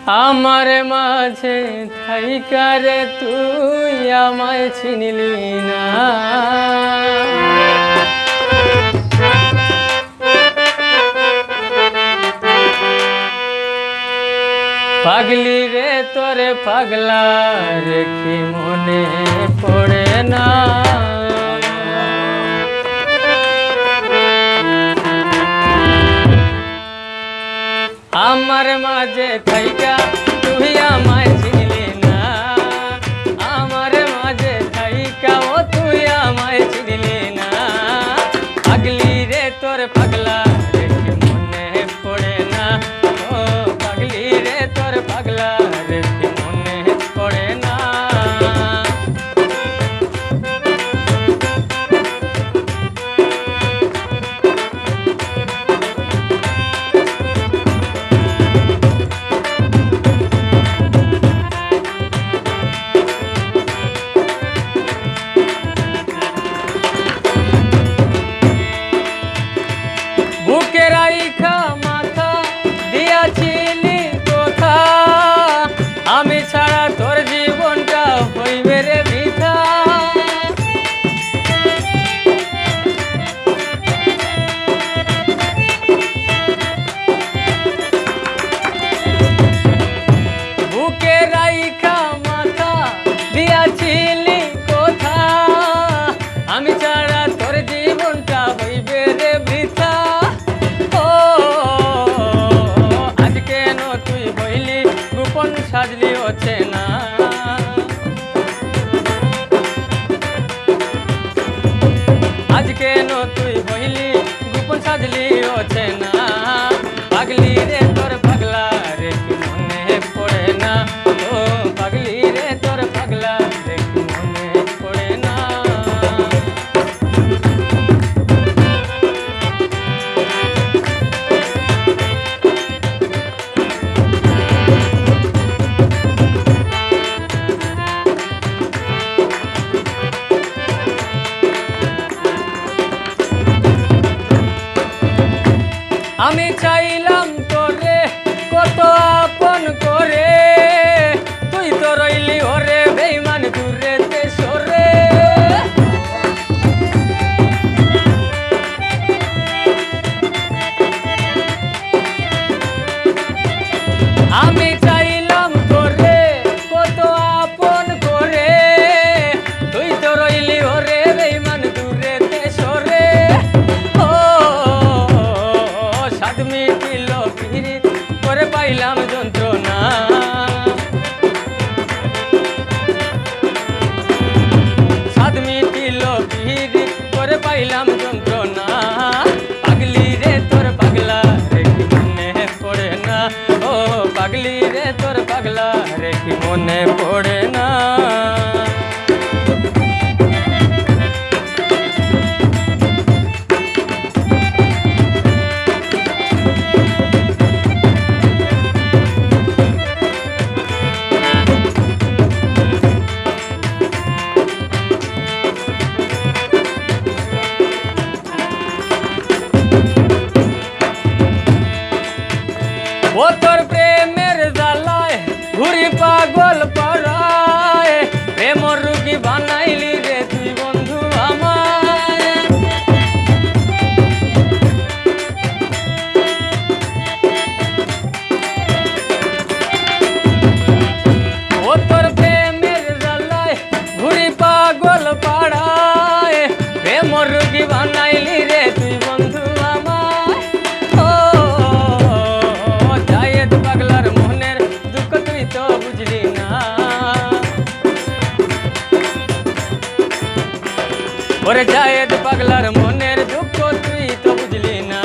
আমার মাঝে থাইকা রে তুই আমায় চিনলি না। পাগলি রে তোরে পাগলা রেখি মনে পড়ে না। আমার মাঝে থাইকা তুই আমায় চিনলি না। আমার মাঝে থাইকা ও তুই আমায় চিনলি না। পাগলি রে তোর পাগলা রেখে মনে পড়ে না। ও পাগলি রে তোর পাগলা রেখে মনে পড়ে না। বুকে রাইখা মাথা দিয়াছিলি কোথা, আমি ছাড়া তোর জীবনটা হইবে রে বৃথা। বুকে রাইখা মাথা দিয়াছিলি কোথা, আমি ছাড়া তোর জীবনটা হইবে রে বৃথা। গোপন সাজলি হচ্ছে না। আজ কেন তুই হইলি গোপন সাজলি হচ্ছে না। পাগলি রে তোর পাগলা রে কি মনে পড়ে না। ও পাগলি রে তোর পাগলা রে কি মনে পড়ে না। আমি চাইলাম তোরে কত আপন করে, তুই তো রইলি ওরে বেঈমান দূরে সরে। আমি চাইলাম তোরে কত আপন করে, তুই তো রইলি ওরে বেঈমান দূরে সরে। স্বাদ মিটিল পিরিত করে পাইলাম যন্ত্রণা। স্বাদ মিটিল পিরিত করে পাইলাম যন্ত্রণা। পাগলি রে তোর পাগলা রে কি মনে পড়ে না। ও পাগলি রে তোর পাগলা রে কি মনে পড়ে না। ও তোর প্রেমের জ্বালায় ঘুরি পাগল পাড়ায়, প্রেমর রুগী বানাইলি রে তুই বন্ধু আমায়। ও তোর প্রেমের জ্বালায় ঘুরি পাগল পাড়ায়, প্রেমর রুগী বানাইলি রে তুই বন্ধু আমায়। পাগলার মনের দুঃখ তুই তো বুঝলি না। ওরে জায়েদ পাগলার মনের দুঃখ তুই তো বুঝলি না।